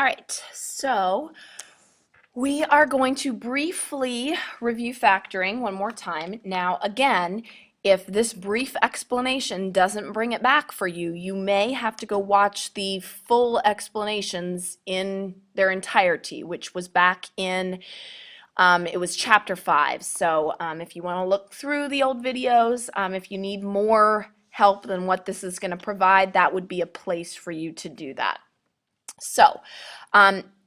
All right, so we are going to briefly review factoring one more time. Now, again, if this brief explanation doesn't bring it back for you, you may have to go watch the full explanations in their entirety, which was back in, it was chapter 5. So if you want to look through the old videos, if you need more help than what this is going to provide, that would be a place for you to do that. So,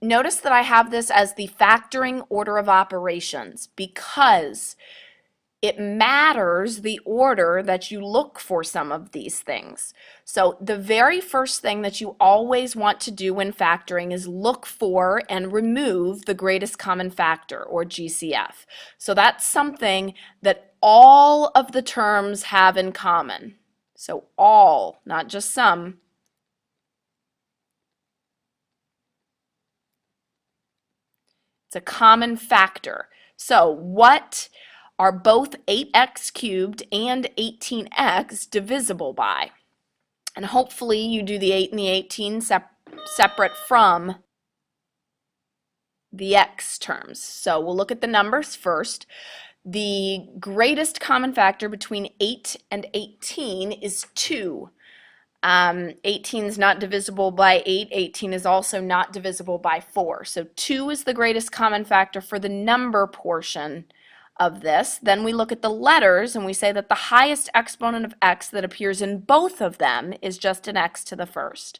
notice that I have this as the factoring order of operations because it matters the order that you look for some of these things. So the very first thing that you always want to do when factoring is look for and remove the greatest common factor, or GCF. So that's something that all of the terms have in common. So all, not just some. It's a common factor. So what are both 8x cubed and 18x divisible by? And hopefully you do the 8 and the 18 separate from the x terms. So we'll look at the numbers first. The greatest common factor between 8 and 18 is 2. 18 is not divisible by 8. 18 is also not divisible by 4. So 2 is the greatest common factor for the number portion of this. Then we look at the letters and we say that the highest exponent of x that appears in both of them is just an x to the first.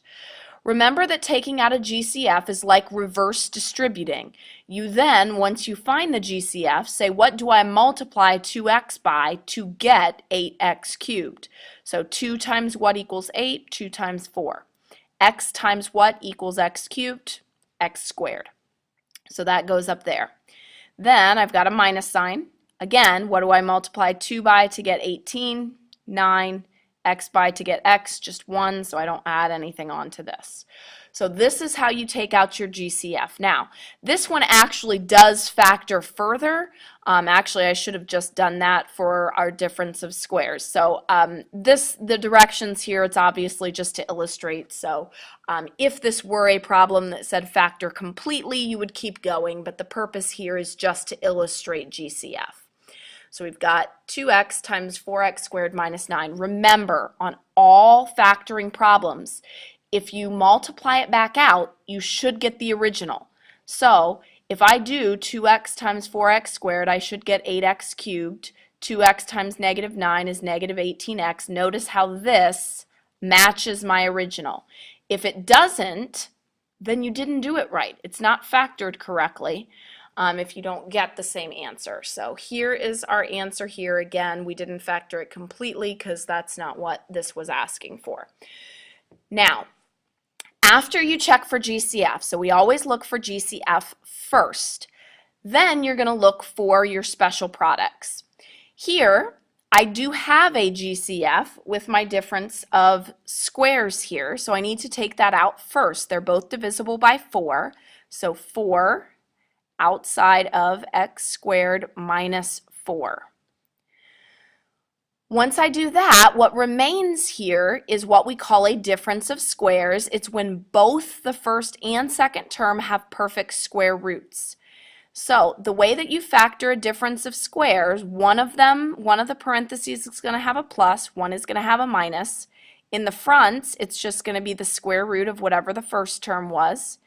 Remember that taking out a GCF is like reverse distributing. You then, once you find the GCF, say, what do I multiply 2x by to get 8x cubed? So 2 times what equals 8? 2 times 4. X times what equals x cubed? X squared. So that goes up there. Then I've got a minus sign. Again, what do I multiply 2 by to get 18? 9. X by to get x, just 1, so I don't add anything on to this. So this is how you take out your GCF. Now, this one actually does factor further. Actually, I should have just done that for our difference of squares. So the directions here, it's obviously just to illustrate. So if this were a problem that said factor completely, you would keep going, but the purpose here is just to illustrate GCF. So we've got 2x times 4x squared minus 9. Remember, on all factoring problems, if you multiply it back out, you should get the original. So if I do 2x times 4x squared, I should get 8x cubed. 2x times negative 9 is negative 18x. Notice how this matches my original. If it doesn't, then you didn't do it right. It's not factored correctly. If you don't get the same answer. So here is our answer here. Again, we didn't factor it completely because that's not what this was asking for. Now, after you check for GCF, so we always look for GCF first, then you're going to look for your special products. Here, I do have a GCF with my difference of squares here, so I need to take that out first. They're both divisible by 4, so 4 outside of x squared minus 4. Once I do that, what remains here is what we call a difference of squares. It's when both the first and second term have perfect square roots. So the way that you factor a difference of squares, one of the parentheses is going to have a plus, one is going to have a minus. In the front, it's just going to be the square root of whatever the first term was.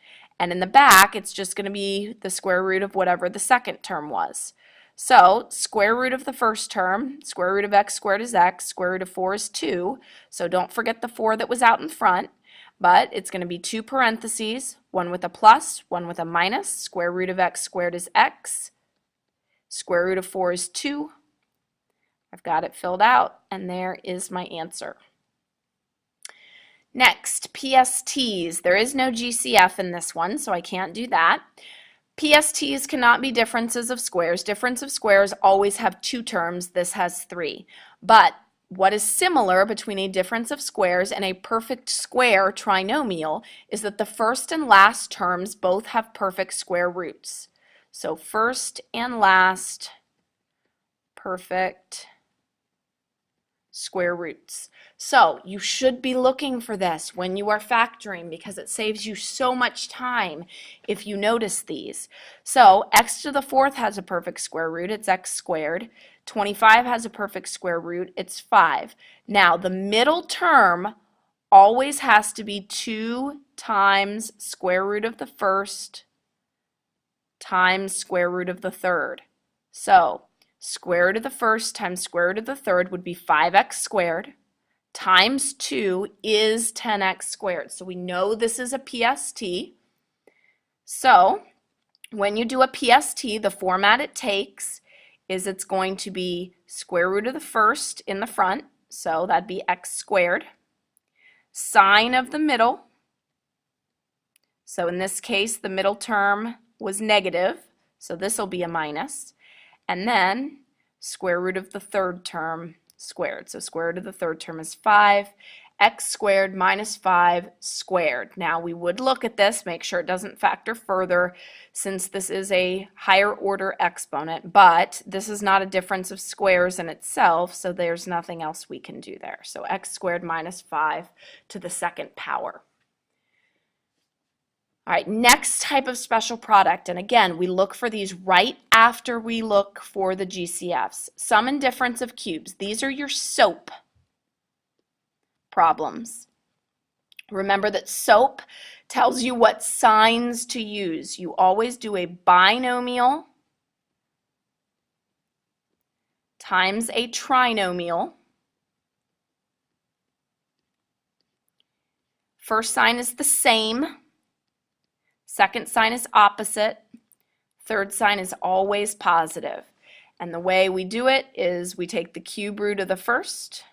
And in the back, it's just going to be the square root of whatever the second term was. So square root of the first term, square root of x squared is x, square root of 4 is 2. So don't forget the 4 that was out in front, but it's going to be 2 parentheses, one with a plus, one with a minus. Square root of x squared is x, square root of 4 is 2. I've got it filled out, and there is my answer. Next, PSTs. There is no GCF in this one, so I can't do that. PSTs cannot be differences of squares. Difference of squares always have 2 terms. This has 3. But what is similar between a difference of squares and a perfect square trinomial is that the first and last terms both have perfect square roots. So first and last perfect square roots. So you should be looking for this when you are factoring because it saves you so much time if you notice these. So x to the fourth has a perfect square root, it's x squared. 25 has a perfect square root, it's 5. Now the middle term always has to be 2 times square root of the first times square root of the third. So square root of the first times square root of the third would be 5x squared times 2 is 10x squared. So we know this is a PST. So when you do a PST, the format it takes is it's going to be square root of the first in the front, so that'd be x squared, sine of the middle, so in this case the middle term was negative, so this will be a minus, and then square root of the third term squared. So square root of the third term is 5, x squared minus 5 squared. Now we would look at this, make sure it doesn't factor further since this is a higher order exponent, but this is not a difference of squares in itself, so there's nothing else we can do there. So x squared minus 5 to the second power. All right, next type of special product, and again, we look for these right after we look for the GCFs. Sum and difference of cubes. These are your SOAP problems. Remember that SOAP tells you what signs to use. You always do a binomial times a trinomial. First sign is the same. Second sign is opposite. Third sign is always positive. And the way we do it is we take the cube root of the first,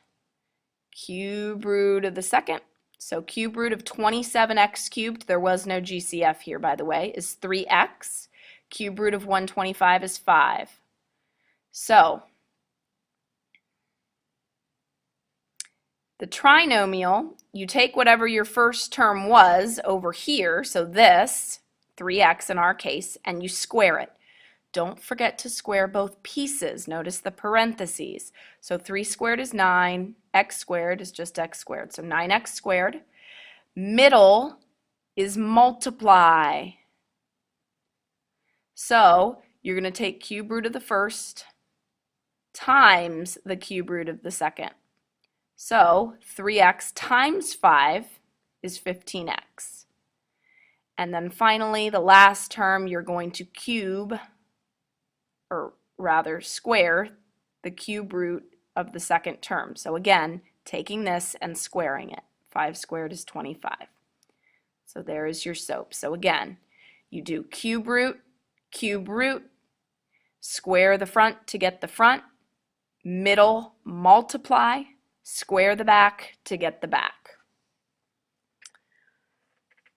cube root of the second. So cube root of 27x cubed, there was no GCF here by the way, is 3x. Cube root of 125 is 5. So the trinomial, you take whatever your first term was over here, so this, 3x in our case, and you square it. Don't forget to square both pieces. Notice the parentheses. So 3 squared is 9, x squared is just x squared. So 9x squared. Middle is multiply. So you're going to take cube root of the first times the cube root of the second. So 3x times 5 is 15x. And then finally, the last term, you're going to cube, or rather square, the cube root of the second term. So again, taking this and squaring it. 5 squared is 25. So there is your SOAP. So again, you do cube root, square the front to get the front, middle multiply, square the back to get the back.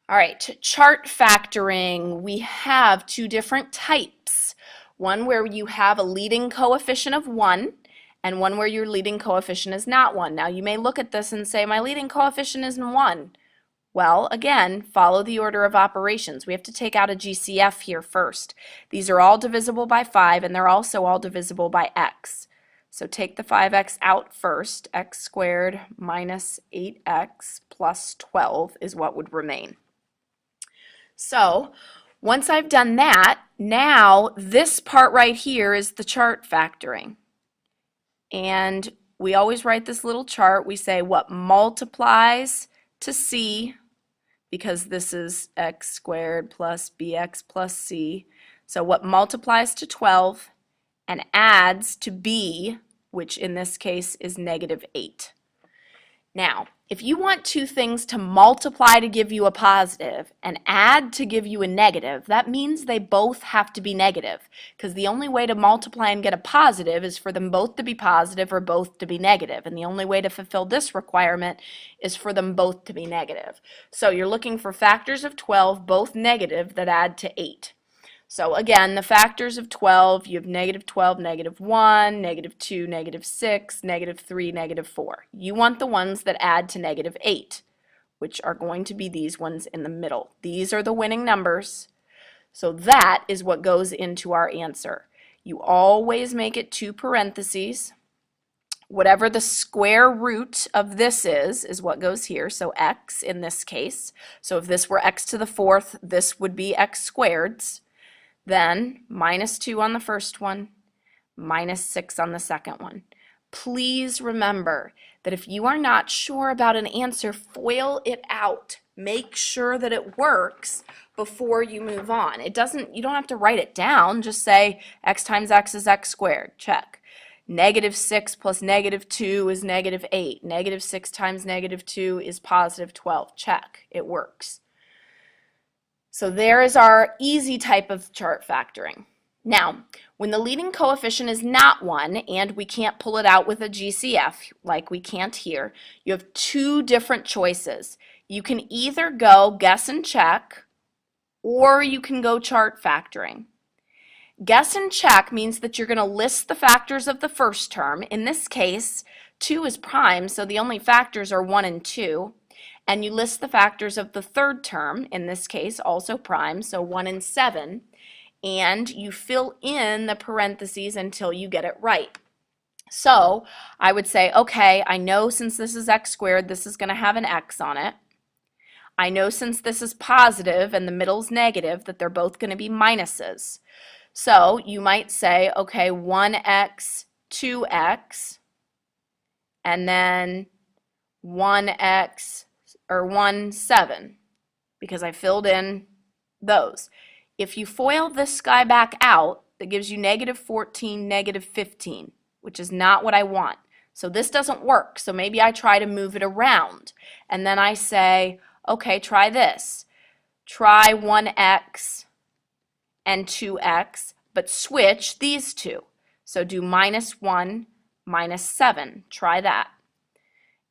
All right, chart factoring. We have two different types. One where you have a leading coefficient of 1 and one where your leading coefficient is not 1. Now you may look at this and say, my leading coefficient isn't 1. Well, again, follow the order of operations. We have to take out a GCF here first. These are all divisible by 5 and they're also all divisible by x. So take the 5x out first. X squared minus 8x plus 12 is what would remain. So once I've done that, now this part right here is the chart factoring. And we always write this little chart. We say what multiplies to c, because this is x squared plus bx plus c. So what multiplies to 12 and adds to b, which in this case is negative 8. Now, if you want two things to multiply to give you a positive and add to give you a negative, that means they both have to be negative, because the only way to multiply and get a positive is for them both to be positive or both to be negative, and the only way to fulfill this requirement is for them both to be negative. So you're looking for factors of 12, both negative, that add to 8. So again, the factors of 12, you have negative 12, negative 1, negative 2, negative 6, negative 3, negative 4. You want the ones that add to negative 8, which are going to be these ones in the middle. These are the winning numbers. So that is what goes into our answer. You always make it two parentheses. Whatever the square root of this is what goes here, so x in this case. So if this were x to the fourth, this would be x squared. Then minus 2 on the first one, minus 6 on the second one. Please remember that if you are not sure about an answer, FOIL it out. Make sure that it works before you move on. You don't have to write it down. Just say x times x is x squared. Check. Negative 6 plus negative 2 is negative 8. Negative 6 times negative 2 is positive 12. Check. It works. So there is our easy type of chart factoring. Now, when the leading coefficient is not 1 and we can't pull it out with a GCF, like we can't here, you have two different choices. You can either go guess and check, or you can go chart factoring. Guess and check means that you're going to list the factors of the first term. In this case, 2 is prime, so the only factors are 1 and 2. And you list the factors of the third term, in this case also prime, so 1 and 7. And you fill in the parentheses until you get it right. So I would say, okay, I know since this is x squared, this is going to have an x on it. I know since this is positive and the middle's negative that they're both going to be minuses. So you might say, okay, 1x, 2x, and then 1x, or 1, 7, because I filled in those. If you FOIL this guy back out, that gives you negative 14, negative 15, which is not what I want. So this doesn't work. So maybe I try to move it around. And then I say, okay, try this. Try 1x and 2x, but switch these two. So do minus 1, minus 7. Try that.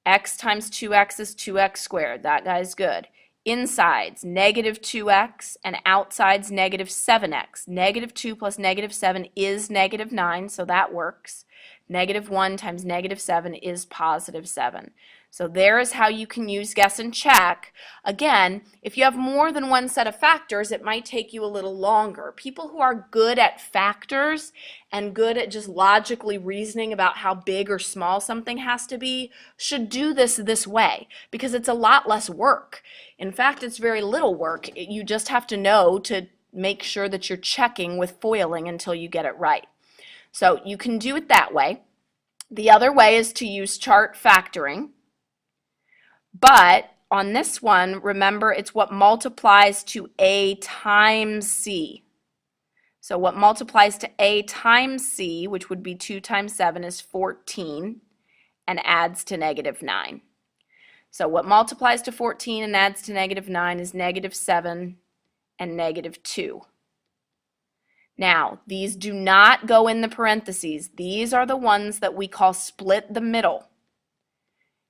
X times 2x is 2x squared. That guy's good. Insides, negative 2x, and outsides, negative 7x. Negative 2 plus negative 7 is negative 9, so that works. Negative 1 times negative 7 is positive 7. So there is how you can use guess and check. Again, if you have more than one set of factors, it might take you a little longer. People who are good at factors and good at just logically reasoning about how big or small something has to be should do this way, because it's a lot less work. In fact, it's very little work. You just have to know to make sure that you're checking with foiling until you get it right. So you can do it that way. The other way is to use chart factoring. But on this one, remember, it's what multiplies to a times c. So what multiplies to a times c, which would be 2 times 7, is 14, and adds to negative 9. So what multiplies to 14 and adds to negative 9 is negative 7 and negative 2. Now, these do not go in the parentheses. These are the ones that we call split the middle.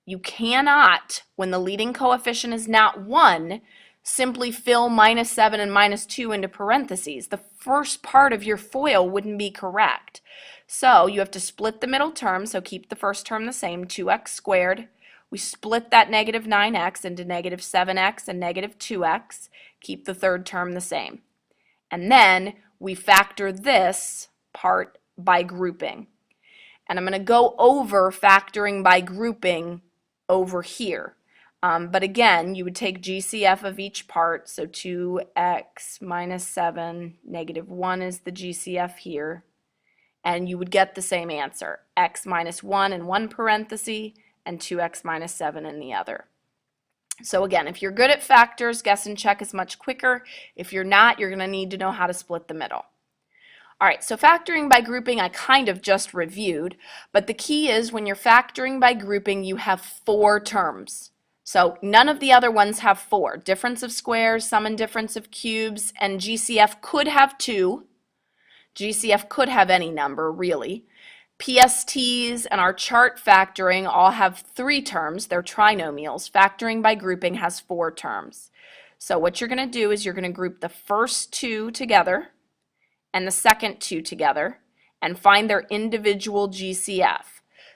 You cannot, when the leading coefficient is not 1, simply fill minus 7 and minus 2 into parentheses. The first part of your FOIL wouldn't be correct. So you have to split the middle term, so keep the first term the same, 2x squared. We split that negative 9x into negative 7x and negative 2x. Keep the third term the same. And then we factor this part by grouping. And I'm going to go over factoring by grouping over here. But again, you would take GCF of each part, so 2x minus 7, negative 1 is the GCF here, and you would get the same answer, x minus 1 in one parenthesis and 2x minus 7 in the other. So again, if you're good at factors, guess and check is much quicker. If you're not, you're going to need to know how to split the middle. All right, so factoring by grouping I kind of just reviewed, but the key is when you're factoring by grouping, you have 4 terms. So none of the other ones have 4. Difference of squares, sum and difference of cubes, and GCF could have 2. GCF could have any number, really. PSTs and our chart factoring all have 3 terms. They're trinomials. Factoring by grouping has 4 terms. So what you're going to do is you're going to group the first 2 together and the second 2 together and find their individual GCF.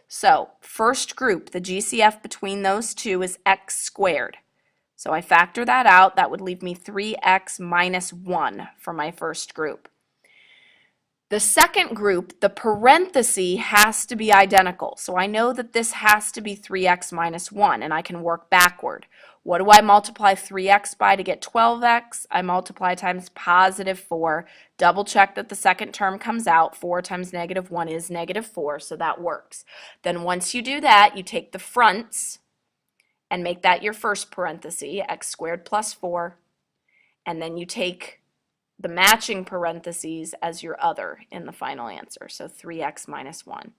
So first group, the GCF between those two is x squared. So I factor that out. That would leave me 3x minus 1 for my first group. The second group, the parenthesis has to be identical. So I know that this has to be 3x minus 1, and I can work backward. What do I multiply 3x by to get 12x? I multiply times positive 4. Double check that the second term comes out. 4 times negative 1 is negative 4, so that works. Then once you do that, you take the fronts and make that your first parenthesis, x squared plus 4, and then you take the matching parentheses as your other in the final answer, so 3x minus 1.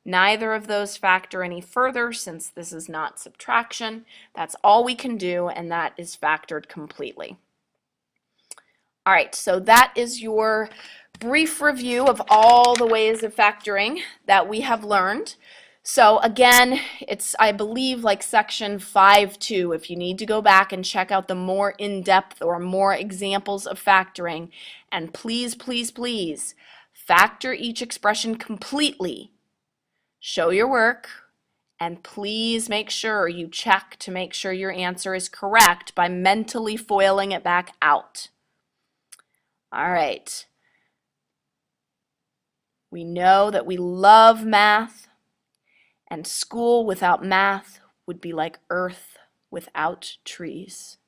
Neither of those factor any further since this is not subtraction. That's all we can do, and that is factored completely. All right, so that is your brief review of all the ways of factoring that we have learned. So again, it's, I believe, like section 5.2. If you need to go back and check out the more in-depth or more examples of factoring, and please, please, please, factor each expression completely. Show your work, and please make sure you check to make sure your answer is correct by mentally foiling it back out. All right. We know that we love math. And school without math would be like earth without trees.